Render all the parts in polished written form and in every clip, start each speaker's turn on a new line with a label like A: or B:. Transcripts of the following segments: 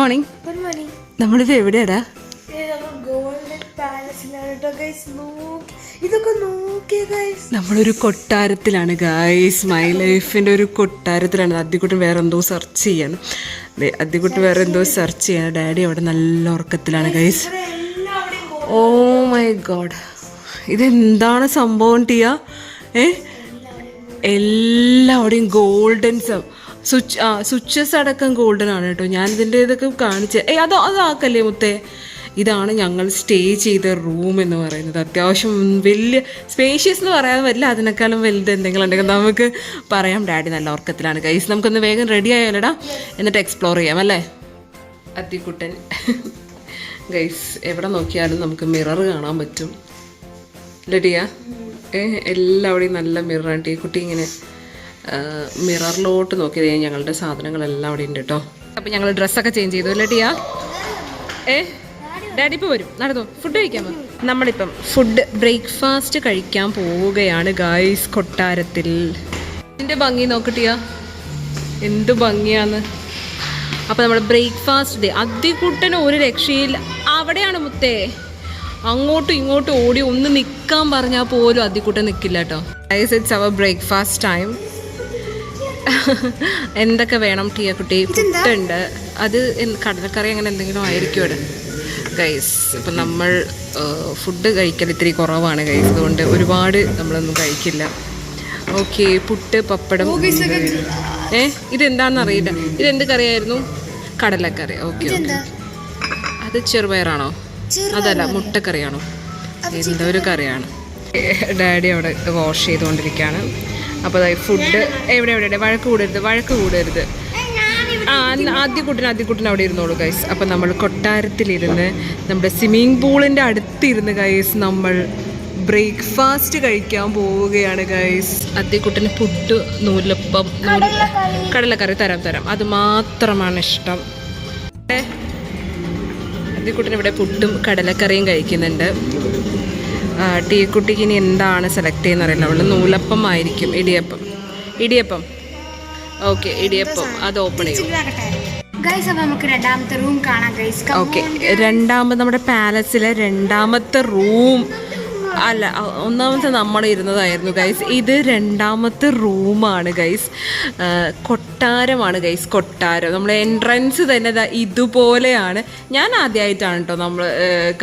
A: Morning. നമ്മളിപ്പോ എവിടെയാടാ? നമ്മളൊരു കൊട്ടാരത്തിലാണ് ഗൈസ്. മൈ ലൈഫിന്റെ ഒരു കൊട്ടാരത്തിലാണ്. അദ്ദിക്കുട്ടൻ വേറെ എന്തോ സെർച്ച് ചെയ്യാണ്. ഡാഡി അവിടെ നല്ല ഉറക്കത്തിലാണ് ഗൈസ്. ഓ മൈ ഗോഡ്, ഇതെന്താണ് സംഭവം ടിയ? എല്ലാവിടെയും ഗോൾഡൻ സ്വിച്ചസ് അടക്കം ഗോൾഡൻ ആണ് കേട്ടോ. ഞാൻ ഇതിൻ്റെ ഇതൊക്കെ കാണിച്ച അതാക്കല്ലേ മുത്തേ. ഇതാണ് ഞങ്ങൾ സ്റ്റേ ചെയ്ത റൂം എന്ന് പറയുന്നത്. അത്യാവശ്യം വലിയ സ്പേഷ്യസ് എന്ന് പറയാതെ വരില്ല, അതിനേക്കാളും വലുത് എന്തെങ്കിലും ഉണ്ടെങ്കിൽ നമുക്ക് പറയാം. ഡാഡി നല്ല ഉറക്കത്തിലാണ് ഗൈസ്. നമുക്കൊന്ന് വേഗം റെഡി ആയാലടാ, എന്നിട്ട് എക്സ്പ്ലോർ ചെയ്യാം അല്ലേ? അത്തിക്കുട്ടൻ ഗൈസ്, എവിടെ നോക്കിയാലും നമുക്ക് മിറർ കാണാൻ പറ്റും. ലഡിയ എല്ലാവിടെയും നല്ല മിററാണ്. ടീ കുട്ടി ഇങ്ങനെ മിററിലോട്ട് നോക്കിയത് ഞങ്ങളുടെ സാധനങ്ങളെല്ലാം അവിടെ ഉണ്ട് കേട്ടോ. അപ്പം ഞങ്ങൾ ഡ്രസ്സൊക്കെ ചേഞ്ച് ചെയ്തു അല്ലേ ടിയ? ഡാഡി ഇപ്പോൾ വരും, നടന്നു ഫുഡ് കഴിക്കാൻ പോകും. നമ്മളിപ്പം ഫുഡ് ബ്രേക്ക്ഫാസ്റ്റ് കഴിക്കാൻ പോവുകയാണ് ഗായ്സ് കൊട്ടാരത്തിൽ. ഇതിൻ്റെ ഭംഗി നോക്കട്ടിയ, എന്ത് ഭംഗിയാന്ന്. അപ്പം നമ്മൾ ബ്രേക്ക്ഫാസ്റ്റ് ഡേ. അദ്ദിക്കുട്ടന് ഒരു രക്ഷയില്ല. അവിടെയാണ് മുത്തേ, അങ്ങോട്ടും ഇങ്ങോട്ടും ഓടി ഒന്ന് നിൽക്കാൻ പറഞ്ഞാൽ പോലും അദ്ദിക്കുട്ടൻ നിൽക്കില്ല കേട്ടോ. Guys, it's our breakfast time. എന്തൊക്കെ വേണം ടിയ കുട്ടി? പുട്ടുണ്ട്, അത് കടലക്കറി അങ്ങനെ എന്തെങ്കിലും ആയിരിക്കും ഇവിടെ ഗൈസ്. ഇപ്പം നമ്മൾ ഫുഡ് കഴിക്കൽ ഇത്തിരി കുറവാണ് ഗൈസ്, അതുകൊണ്ട് ഒരുപാട് നമ്മളൊന്നും കഴിക്കില്ല. ഓക്കെ, പുട്ട്, പപ്പടം. ഇതെന്താണെന്ന് അറിയില്ല. ഇതെന്ത് കറിയായിരുന്നു? കടലക്കറി. Okay okay. അത് ചെറുപയറാണോ? അതല്ല, മുട്ടക്കറിയാണോ? എന്തോ ഒരു കറിയാണ്. ഡാഡി അവിടെ വാഷ് ചെയ്തുകൊണ്ടിരിക്കുകയാണ്. അപ്പോൾ അതായത് ഫുഡ് എവിടെ വഴക്ക് കൂടരുത്. ആദ്യക്കുട്ടൻ അവിടെ ഇരുന്നോളൂ ഗൈസ്. അപ്പം നമ്മൾ കൊട്ടാരത്തിലിരുന്ന് നമ്മുടെ സ്വിമ്മിങ് പൂളിൻ്റെ അടുത്തിരുന്ന് ഗൈസ് നമ്മൾ ബ്രേക്ക്ഫാസ്റ്റ് കഴിക്കാൻ പോവുകയാണ് ഗൈസ്. ആദ്യക്കുട്ടന് പുട്ട്, നൂലപ്പം, കടലക്കറി തരാം. അത് മാത്രമാണ് ഇഷ്ടം. ആദ്യക്കുട്ടൻ ഇവിടെ പുട്ടും കടലക്കറിയും കഴിക്കുന്നുണ്ട്. ടീക്കുട്ടിക്ക് ഇനി എന്താണ് സെലക്ട് ചെയ്യുന്ന അറിയില്ല. അവള് നൂലപ്പം ആയിരിക്കും. ഇടിയപ്പം. ഓക്കെ, ഇടിയപ്പം അത് ഓപ്പൺ ചെയ്യും. ഓക്കെ, രണ്ടാമത് നമ്മുടെ പാലസിലെ രണ്ടാമത്തെ റൂം അല്ല, ഒന്നാമത്തെ നമ്മൾ ഇരുന്നതായിരുന്നു ഗൈസ്. ഇത് രണ്ടാമത്തെ റൂമാണ് ഗൈസ്. കൊട്ടാരമാണ് ഗൈസ്, കൊട്ടാരം. നമ്മുടെ എൻട്രൻസ് തന്നെ ഇതുപോലെയാണ്. ഞാൻ ആദ്യമായിട്ടാണ് കേട്ടോ നമ്മൾ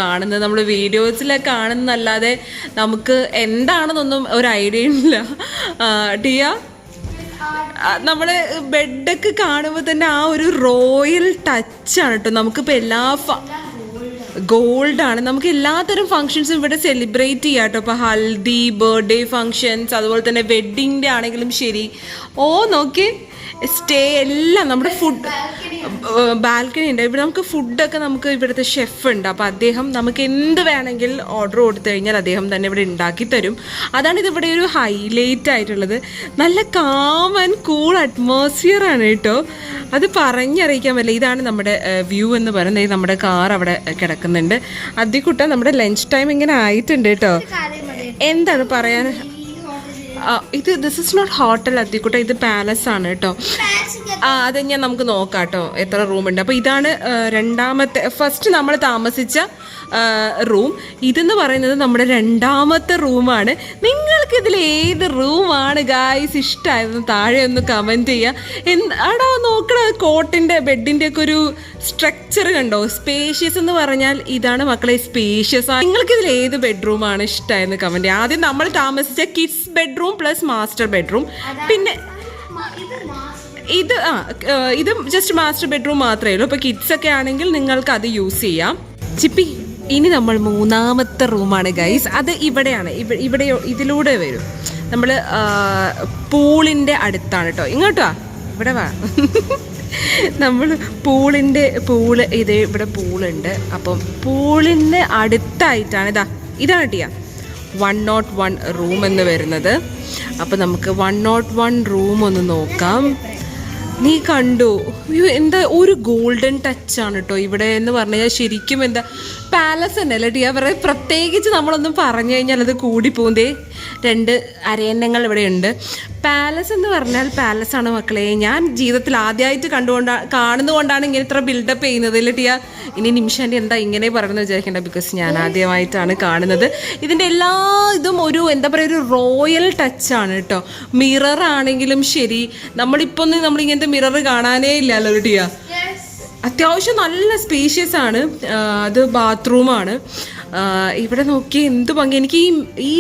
A: കാണുന്നത്. നമ്മൾ വീഡിയോസിലൊക്കെ കാണുന്നതല്ലാതെ നമുക്ക് എന്താണെന്നൊന്നും ഒരു ഐഡിയ ഇല്ല. ടിയ, നമ്മൾ ബെഡൊക്കെ കാണുമ്പോൾ തന്നെ ആ ഒരു റോയൽ ടച്ചാണ് കേട്ടോ. നമുക്കിപ്പോൾ ഗോൾഡാണ്. നമുക്ക് എല്ലാത്തരം ഫങ്ഷൻസും ഇവിടെ സെലിബ്രേറ്റ് ചെയ്യാം കേട്ടോ. ഇപ്പോൾ ഹൽദി, ബർത്ത്ഡേ ഫങ്ഷൻസ്, അതുപോലെ തന്നെ വെഡ്ഡിങ്ങിൻ്റെ ആണെങ്കിലും ശരി. നോക്കി സ്റ്റേ എല്ലാം നമ്മുടെ ഫുഡ് ബാൽക്കണി ഉണ്ട് ഇവിടെ. നമുക്ക് ഫുഡൊക്കെ നമുക്ക് ഇവിടുത്തെ ഷെഫ് ഉണ്ട്. അപ്പോൾ അദ്ദേഹം നമുക്ക് എന്ത് വേണമെങ്കിൽ ഓർഡർ കൊടുത്തു കഴിഞ്ഞാൽ അദ്ദേഹം തന്നെ ഇവിടെ ഉണ്ടാക്കി തരും. അതാണ് ഇതിവിടെ ഒരു ഹൈലൈറ്റ് ആയിട്ടുള്ളത്. നല്ല കാം ആൻഡ് കൂൾ അറ്റ്മോസ്ഫിയർ ആണ് കേട്ടോ. അത് പറഞ്ഞറിയിക്കാൻ പറ്റില്ല. ഇതാണ് നമ്മുടെ വ്യൂ എന്ന് പറയുന്നത്. നമ്മുടെ കാർ അവിടെ കിടക്കുന്നുണ്ട്. അതിക്കുട്ട നമ്മുടെ ലഞ്ച് ടൈം ഇങ്ങനെ ആയിട്ടുണ്ട് കേട്ടോ. എന്താണ് പറയാൻ? ദിസ് ഇസ് നോട്ട് ഹോട്ടൽ അത്തിക്കുട്ട, ഇത് പാലസ് ആണ് കേട്ടോ. അത് ഞാൻ നമുക്ക് നോക്കാം കേട്ടോ എത്ര റൂമുണ്ട്. അപ്പോൾ ഇതാണ് രണ്ടാമത്തെ, ഫസ്റ്റ് നമ്മൾ താമസിച്ച റൂം. ഇതെന്ന് പറയുന്നത് നമ്മുടെ രണ്ടാമത്തെ റൂമാണ്. നിങ്ങൾക്ക് ഇതിൽ ഏത് റൂമാണ് ഗായ്സ് ഇഷ്ടമായിരുന്നു? താഴെ ഒന്ന് കമൻറ്റ് ചെയ്യുക. ആടാ നോക്കണ കോട്ടിൻ്റെ ബെഡിൻ്റെ ഒക്കെ ഒരു സ്ട്രക്ചർ കണ്ടോ? സ്പേഷ്യസ് എന്ന് പറഞ്ഞാൽ ഇതാണ് മക്കളെ, സ്പേഷ്യസ്. നിങ്ങൾക്ക് ഇതിൽ ഏത് ബെഡ്റൂമാണ് ഇഷ്ടമായിരുന്നു കമൻറ്റ് ചെയ്യുക. ആദ്യം നമ്മൾ താമസിച്ച kids bedroom plus master bedroom. പിന്നെ ഇത് ജസ്റ്റ് മാസ്റ്റർ ബെഡ്റൂം മാത്രമേ ഉള്ളൂ. ഇപ്പോൾ കിഡ്സ് ഒക്കെ ആണെങ്കിൽ നിങ്ങൾക്ക് അത് യൂസ് ചെയ്യാം. ചിപ്പി, ഇനി നമ്മൾ മൂന്നാമത്തെ റൂമാണ് ഗൈസ്. അത് ഇവിടെയാണ്. ഇവിടെ ഇതിലൂടെ വരും. നമ്മൾ പൂളിൻ്റെ അടുത്താണ് കേട്ടോ. ഇങ്ങോട്ടാ, ഇവിടെ വാ. നമ്മൾ പൂള് ഇവിടെ പൂളുണ്ട്. അപ്പം പൂളിന് അടുത്തായിട്ടാണ് ഇതാണ് ടിയ 101 റൂം എന്ന് വരുന്നത്. അപ്പം നമുക്ക് 101 റൂം ഒന്ന് നോക്കാം. നീ കണ്ടു? എന്താ ഒരു ഗോൾഡൻ ടച്ചാണ് കേട്ടോ ഇവിടെ എന്ന് പറഞ്ഞു കഴിഞ്ഞാൽ. ശരിക്കും എന്താ പാലസ് തന്നെ അല്ലേ ടിയ? വേറെ പ്രത്യേകിച്ച് നമ്മളൊന്നും പറഞ്ഞു കഴിഞ്ഞാൽ അത് കൂടിപ്പോകുന്നേ. 2 അരയന്നങ്ങൾ ഇവിടെ ഉണ്ട്. പാലസ് എന്ന് പറഞ്ഞാൽ പാലസ് ആണ് മക്കളെ. ഞാൻ ജീവിതത്തിൽ ആദ്യമായിട്ട് കാണുന്നതുകൊണ്ടാണ് ഇങ്ങനെ ഇത്ര ബിൽഡപ്പ് ചെയ്യുന്നത് അല്ലേ ടിയ? ഇനി നിമിഷാൻ്റെ എന്താ ഇങ്ങനെ പറയുന്നത് വിചാരിക്കേണ്ട, ബിക്കോസ് ഞാൻ ആദ്യമായിട്ടാണ് കാണുന്നത്. ഇതിൻ്റെ എല്ലാ ഇതും ഒരു എന്താ പറയുക, ഒരു റോയൽ ടച്ചാണ് കേട്ടോ. മിറർ ആണെങ്കിലും ശരി, നമ്മളിപ്പോൾ നമ്മളിങ്ങനത്തെ മിറർ കാണാനേ ഇല്ലല്ലോ ടിയ. അത്യാവശ്യം നല്ല സ്പേഷ്യസ് ആണ്. അത് ബാത്റൂമാണ്. ഇവിടെ നോക്കി എന്ത് ഭംഗി. എനിക്ക് ഈ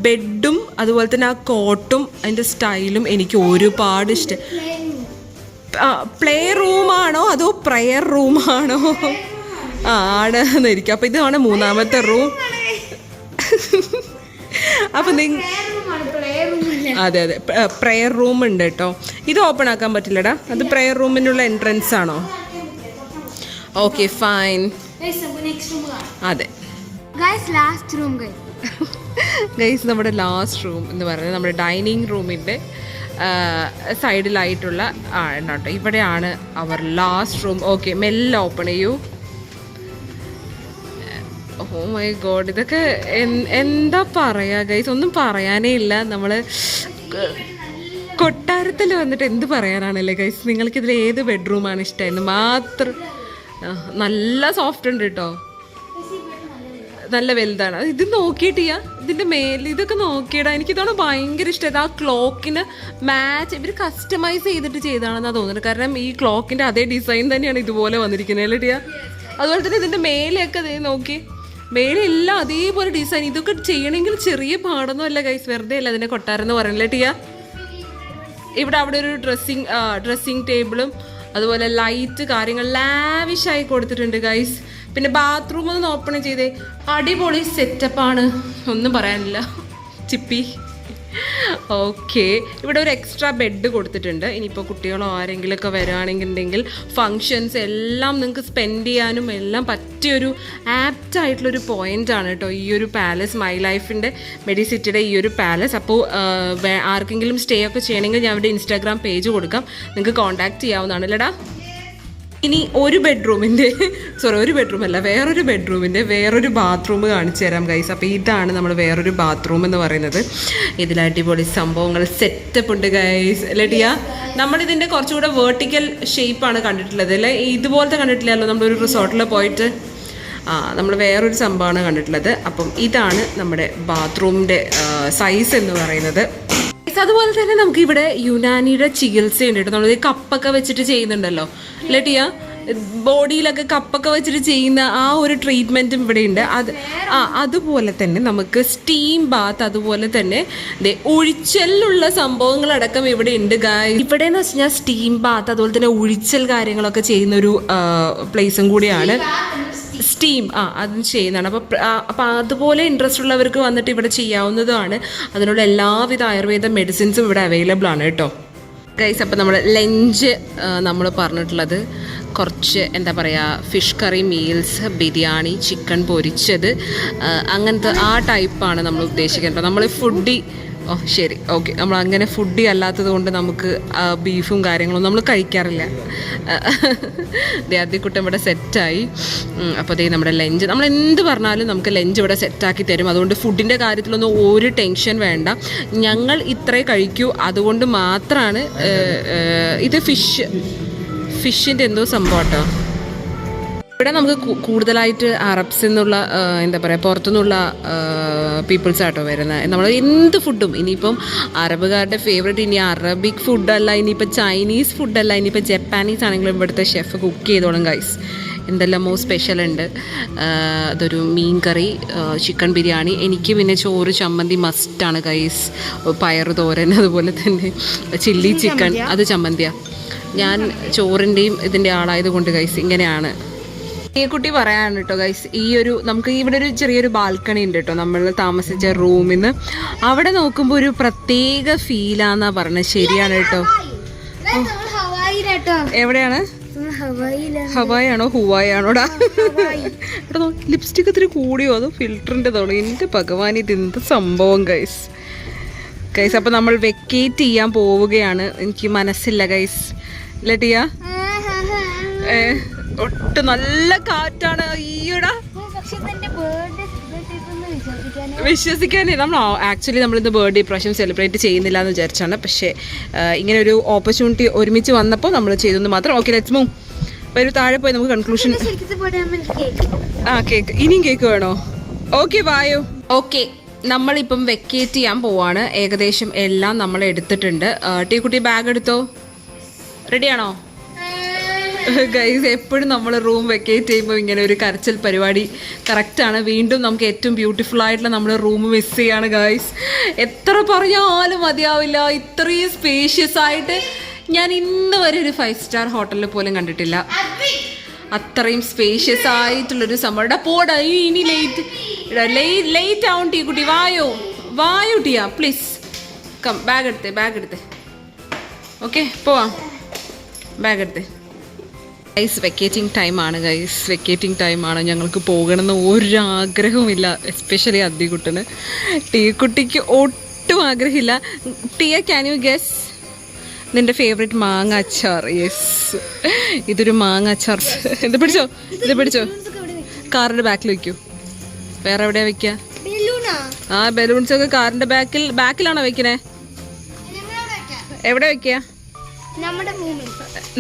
A: ബെഡും അതുപോലെ തന്നെ ആ കോട്ടും അതിൻ്റെ സ്റ്റൈലും എനിക്ക് ഒരുപാട് ഇഷ്ടം. പ്ലേ റൂമാണോ അതോ പ്രയർ റൂമാണോ? ആണ് എന്നിരിക്കും. അപ്പം ഇതാണ് മൂന്നാമത്തെ റൂം. അപ്പം അതെ അതെ, പ്രയർ റൂം ഉണ്ട് കേട്ടോ. ഇത് ഓപ്പൺ ആക്കാൻ പറ്റില്ലടാ. അത് പ്രയർ റൂമിനുള്ള എൻട്രൻസ് ആണോ? Okay fine. അതെ ഗൈസ്, നമ്മുടെ ലാസ്റ്റ് റൂം എന്ന് പറയുന്നത് നമ്മുടെ ഡൈനിങ് റൂമിൻ്റെ സൈഡിലായിട്ടുള്ള കേട്ടോ. ഇവിടെയാണ് അവർ ലാസ്റ്റ് റൂം. ഓക്കെ, മെല്ലെ ഓപ്പൺ ചെയ്യൂ. ഓ മൈ ഗോഡ്, ഇതൊക്കെ എന്താ പറയുക ഗൈസ്, ഒന്നും പറയാനേ ഇല്ല. നമ്മൾ കൊട്ടാരത്തിൽ വന്നിട്ട് എന്ത് പറയാനാണല്ലേ ഗൈസ്. നിങ്ങൾക്കിതിൽ ഏത് ബെഡ്റൂമാണ് ഇഷ്ടമായിരുന്നു മാത്രം? നല്ല സോഫ്റ്റ് ഉണ്ട് കേട്ടോ, നല്ല വലുതാണ്. ഇത് നോക്കിയിട്ടിയാ, ഇതിൻ്റെ മേലിൽ ഇതൊക്കെ നോക്കിയിടാ. എനിക്കിതാണ് ഭയങ്കര ഇഷ്ടമായത്. ആ ക്ലോക്കിന് മാച്ച് ഇവർ കസ്റ്റമൈസ് ചെയ്തിട്ട് ചെയ്താണെന്നാണ് തോന്നുന്നത്. കാരണം ഈ ക്ലോക്കിൻ്റെ അതേ ഡിസൈൻ തന്നെയാണ് ഇതുപോലെ വന്നിരിക്കുന്നത് അല്ലേ ടിയ? അതുപോലെ തന്നെ ഇതിൻ്റെ മേലെയൊക്കെ അതേ നോക്കി, മേലെല്ലാം അതേപോലെ ഡിസൈൻ. ഇതൊക്കെ ചെയ്യണമെങ്കിൽ ചെറിയ പാടൊന്നും അല്ല ഗൈസ്, വെറുതെ അല്ല അതിനെ കൊട്ടാരം എന്ന് പറയണല്ലേ ടിയ? അവിടെ ഒരു ഡ്രസ്സിങ് ടേബിളും അതുപോലെ ലൈറ്റ് കാര്യങ്ങൾ ലാവിഷായി കൊടുത്തിട്ടുണ്ട് ഗൈസ്. പിന്നെ ബാത്റൂം ഒന്ന് ഓപ്പൺ ചെയ്തേ, അടിപൊളി സെറ്റപ്പാണ്, ഒന്നും പറയാനില്ല. ചിപ്പി. ഓക്കെ, ഇവിടെ ഒരു എക്സ്ട്രാ ബെഡ് കൊടുത്തിട്ടുണ്ട്. ഇനിയിപ്പോൾ കുട്ടികളോ ആരെങ്കിലുമൊക്കെ വരികയാണെന്നുണ്ടെങ്കിൽ ഫങ്ഷൻസ് എല്ലാം നിങ്ങൾക്ക് സ്പെൻഡ് ചെയ്യാനും എല്ലാം പറ്റിയൊരു ആപ്റ്റായിട്ടുള്ളൊരു പോയിൻ്റാണ് കേട്ടോ ഈ ഒരു പാലസ്. മൈ ലൈഫിൻ്റെ മെഡിസിറ്റിയുടെ ഈ ഒരു പാലസ്. അപ്പോൾ ആർക്കെങ്കിലും സ്റ്റേ ഒക്കെ ചെയ്യണമെങ്കിൽ ഞാൻ ഇവിടെ ഇൻസ്റ്റാഗ്രാം പേജ് കൊടുക്കാം, നിങ്ങൾക്ക് കോൺടാക്ട് ചെയ്യാവുന്നതാണ് അല്ലേടാ. ഇനി ഒരു ബെഡ്റൂമല്ല, വേറൊരു ബെഡ്റൂമിൻ്റെ വേറൊരു ബാത്റൂം കാണിച്ചു തരാം ഗൈസ്. അപ്പോൾ ഇതാണ് നമ്മൾ വേറൊരു ബാത്റൂം എന്ന് പറയുന്നത്. ഇതിൽ അടിപൊളി സംഭവങ്ങൾ സെറ്റപ്പ് ഉണ്ട് ഗൈസ് അല്ലേ ടിയ? നമ്മളിതിൻ്റെ കുറച്ചുകൂടെ വേർട്ടിക്കൽ ഷേപ്പാണ് കണ്ടിട്ടുള്ളത് അല്ലേ? ഇതുപോലത്തെ കണ്ടിട്ടില്ലല്ലോ നമ്മളൊരു റിസോർട്ടിൽ പോയിട്ട്. നമ്മൾ വേറൊരു സംഭവമാണ് കണ്ടിട്ടുള്ളത്. അപ്പം ഇതാണ് നമ്മുടെ ബാത്റൂമിൻ്റെ സൈസ് എന്ന് പറയുന്നത്. അതുപോലെ തന്നെ നമുക്ക് ഇവിടെ യുനാനിയുടെ ചികിത്സയുണ്ട് കേട്ടോ. നമ്മൾ കപ്പൊക്കെ വെച്ചിട്ട് ചെയ്യുന്നുണ്ടല്ലോ അല്ലേ ടിയ? ബോഡിയിലൊക്കെ കപ്പൊക്കെ വെച്ചിട്ട് ചെയ്യുന്ന ആ ഒരു ട്രീറ്റ്മെൻറ്റും ഇവിടെ ഉണ്ട്. അതുപോലെ തന്നെ നമുക്ക് സ്റ്റീം ബാത്ത്, അതുപോലെ തന്നെ ഒഴിച്ചലിലുള്ള സംഭവങ്ങളടക്കം ഇവിടെ ഉണ്ട് ഗായ്. ഇവിടെ എന്ന് വെച്ച് കഴിഞ്ഞാൽ സ്റ്റീം ബാത്ത് അതുപോലെ തന്നെ ഒഴിച്ചൽ കാര്യങ്ങളൊക്കെ ചെയ്യുന്നൊരു പ്ലേസും കൂടിയാണ്. സ്റ്റീം അതും ചെയ്യുന്നതാണ്. അപ്പോൾ അതുപോലെ ഇൻട്രസ്റ്റ് ഉള്ളവർക്ക് വന്നിട്ട് ഇവിടെ ചെയ്യാവുന്നതാണ്. അതിനുള്ള എല്ലാവിധ ആയുർവേദ മെഡിസിൻസും ഇവിടെ അവൈലബിൾ ആണ് കേട്ടോ ഗൈസ്. അപ്പോൾ നമ്മൾ ലഞ്ച് നമ്മൾ പറഞ്ഞിട്ടുള്ളത് കുറച്ച് എന്താ പറയുക, fish curry meals, biryani, chicken പൊരിച്ചത്, അങ്ങനത്തെ ആ ടൈപ്പാണ് നമ്മൾ ഉദ്ദേശിക്കുന്നത്. നമ്മൾ ഫുഡി ശരി ഓക്കെ, നമ്മൾ അങ്ങനെ ഫുഡി അല്ലാത്തത് കൊണ്ട് നമുക്ക് ബീഫും കാര്യങ്ങളും നമ്മൾ കഴിക്കാറില്ല. ദേഹത്തിക്കുട്ടം ഇവിടെ സെറ്റായി. അപ്പോൾ അതേ നമ്മുടെ ലഞ്ച്, നമ്മൾ എന്ത് പറഞ്ഞാലും നമുക്ക് ലഞ്ച് ഇവിടെ സെറ്റാക്കി തരും. അതുകൊണ്ട് ഫുഡിൻ്റെ കാര്യത്തിലൊന്നും ഒരു ടെൻഷൻ വേണ്ട. ഞങ്ങൾ ഇത്രേ കഴിക്കൂ, അതുകൊണ്ട് മാത്രമാണ്. ഇത് ഫിഷിൻ്റെ എന്തോ സംഭവം കേട്ടോ. ഇവിടെ നമുക്ക് കൂടുതലായിട്ട് അറബ്സിൽ നിന്നുള്ള എന്താ പറയുക, പുറത്തുനിന്നുള്ള പീപ്പിൾസ് ആട്ടോ വരുന്നത്. നമ്മൾ എന്ത് ഫുഡും, ഇനിയിപ്പം അറബുകാരുടെ ഫേവറേറ്റ് ഇനി അറബിക് ഫുഡല്ല, ഇനിയിപ്പോൾ ചൈനീസ് ഫുഡല്ല, ഇനിയിപ്പോൾ ജപ്പാനീസ് ആണെങ്കിലും ഇവിടുത്തെ ഷെഫ് കുക്ക് ചെയ്തോളും ഗൈസ്. എന്തെല്ലാമോ സ്പെഷ്യൽ ഉണ്ട്. അതൊരു മീൻ കറി, ചിക്കൻ ബിരിയാണി, എനിക്ക് പിന്നെ ചോറ് ചമ്മന്തി മസ്റ്റാണ് ഗൈസ്, പയറ് തോരൻ, അതുപോലെ തന്നെ ചില്ലി ചിക്കൻ, അത് ചമ്മന്തിയാണ്. ഞാൻ ചോറിൻ്റെയും ഇതിൻ്റെ ആളായത് കൊണ്ട് ഗൈസ് ഇങ്ങനെയാണ്. ഈ കുട്ടി പറയാണ് കേട്ടോ ഗൈസ്, ഈ ഒരു നമുക്ക് ഇവിടെ ഒരു ചെറിയൊരു ബാൽക്കണി ഉണ്ട് കേട്ടോ നമ്മൾ താമസിച്ച റൂമിൽ നിന്ന്. അവിടെ നോക്കുമ്പോൾ ഒരു പ്രത്യേക ഫീലാന്നാ പറഞ്ഞത്. ശരിയാണ് കേട്ടോ. എവിടെയാണ്? ഹവായി ആണോ ഹുവായി ആണോടാ? ഇവിടെ നോക്കി, ലിപ്സ്റ്റിക് ഇത്തിരി കൂടിയോ അതോ ഫിൽറ്ററിൻ്റെ തോണോ? എൻ്റെ ഭഗവാൻ, ഇത് എന്ത് സംഭവം ഗൈസ്. അപ്പോൾ നമ്മൾ വെക്കേറ്റ് ചെയ്യാൻ പോവുകയാണ്. എനിക്ക് മനസ്സില്ല ഗൈസ് ഇല്ലട്ടിയ, ഒട്ടും നല്ല കാറ്റാണ്. ഈയിടാ വിശ്വസിക്കാനേ നമ്മൾ ആക്ച്വലി നമ്മളിന്ന് ബർത്ത്ഡേ പ്രാവശ്യം സെലിബ്രേറ്റ് ചെയ്യുന്നില്ല എന്ന് വിചാരിച്ചാണ്. പക്ഷേ ഇങ്ങനെ ഒരു ഓപ്പർച്യൂണിറ്റി ഒരുമിച്ച് വന്നപ്പോൾ നമ്മൾ ചെയ്തെന്ന് മാത്രം. Okay, let's move. അപ്പോൾ ഒരു താഴെ പോയി നമുക്ക് കൺക്ലൂഷൻ. ആ, കേക്ക്. ഇനിയും കേക്ക് വേണോ? ഓക്കെ, വായോ. ഓക്കെ, നമ്മളിപ്പം വെക്കേറ്റ് ചെയ്യാൻ പോവാണ്. ഏകദേശം എല്ലാം നമ്മൾ എടുത്തിട്ടുണ്ട്. ടീക്കുട്ടി ബാഗ് എടുത്തോ? റെഡിയാണോ? ഗൈസ്, എപ്പോഴും നമ്മൾ റൂം വെക്കേറ്റ് ചെയ്യുമ്പോൾ ഇങ്ങനെ ഒരു കരച്ചിൽ പരിപാടി കറക്റ്റാണ്. വീണ്ടും നമുക്ക് ഏറ്റവും ബ്യൂട്ടിഫുൾ ആയിട്ടുള്ള നമ്മുടെ റൂം മിസ് ചെയ്യാണ് ഗൈസ്. എത്ര പറഞ്ഞാലും മതിയാവില്ല. ഇത്രയും സ്പേഷ്യസ് ആയിട്ട് ഞാൻ ഇന്ന് വരെ ഒരു 5 സ്റ്റാർ ഹോട്ടലിൽ പോലും കണ്ടിട്ടില്ല. അത്രയും സ്പേഷ്യസ് ആയിട്ടുള്ളൊരു സംഭവം. പോടാ, ഇനി ലേറ്റ് ആവും. ടീ കുട്ടി വായോ ടീയാ, പ്ലീസ് കം. ബാഗ് എടുത്തേ. ഓക്കെ, പോവാം. ബാഗ് എടുത്തേ. ഗൈസ്, വെക്കേറ്റിംഗ് ടൈമാണ്. ഞങ്ങൾക്ക് പോകണമെന്ന് ഒരാഗ്രഹവുമില്ല. എസ്പെഷ്യലി അദ്ദിക്കുട്ടന്. ടീക്കുട്ടിക്ക് ഒട്ടും ആഗ്രഹമില്ല. ടിയ, ക്യാൻ യു ഗെസ് നിന്റെ ഫേവറേറ്റ് മാങ്ങ അച്ചാർ? യെസ്, ഇതൊരു മാങ്ങ അച്ചാർ. ഇത് പിടിച്ചോ. കാറിന്റെ ബാക്കിൽ വെക്കൂ. വേറെ എവിടെയാ വെക്കുക? ആ, ബലൂൺസ് ഒക്കെ കാറിന്റെ ബാക്കിലാണോ വെക്കണേ? എവിടെ വെക്കുക?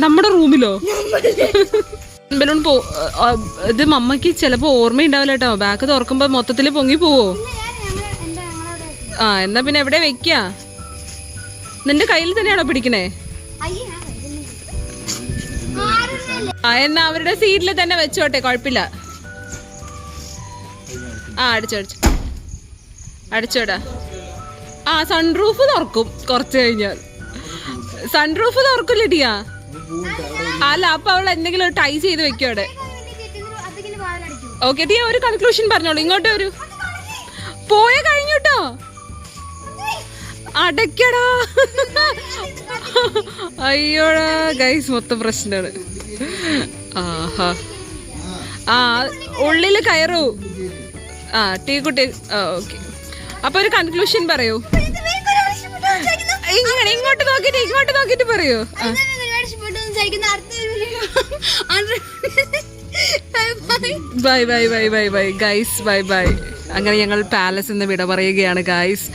A: നമ്മുടെ റൂമിലോ? ബലൂൺ ഇത് മമ്മക്ക് ചിലപ്പോ ഓർമ്മയുണ്ടാവില്ല കേട്ടോ. ബാക്ക് തുറക്കുമ്പോ മൊത്തത്തില് പൊങ്ങി പോവോ? ആ, എന്നാ പിന്നെ എവിടെ വെക്ക? നിന്റെ കയ്യിൽ തന്നെയാണോ പിടിക്കണേ? ആ, എന്നാ അവരുടെ സീറ്റിൽ തന്നെ വെച്ചോട്ടെ, കുഴപ്പമില്ല. ആ, അടിച്ചോടാ. ആ, സൺറൂഫ് തുറക്കും കുറച്ച് കഴിഞ്ഞാൽ. സൺറൂഫ് തുറക്കില്ല ടിയാ? അല്ല, അപ്പൊ അവൾ എന്തെങ്കിലും ടൈ ചെയ്ത് വെക്കും അവിടെ. ഓക്കെ ടിയ, ഒരു കൺക്ലൂഷൻ പറഞ്ഞോളൂ. ഇങ്ങോട്ട് ഒരു പോയ കഴിഞ്ഞുട്ടോ. അടയ്ക്കടാ. അയ്യോടാ ഗൈസ്, മൊത്തം പ്രശ്നമാണ്. ആഹാ, ആ, ഉള്ളില് കയറൂ. ആ, ടീ കുട്ടി. ഓക്കെ, അപ്പൊ ഒരു കൺക്ലൂഷൻ പറയൂ. ഇങ്ങോട്ട് നോക്കിട്ട് പറയൂ. Bye guys, bye. അങ്ങനെ ഞങ്ങൾ പാലസ് എന്ന് വിട പറയുകയാണ് ഗൈസ്.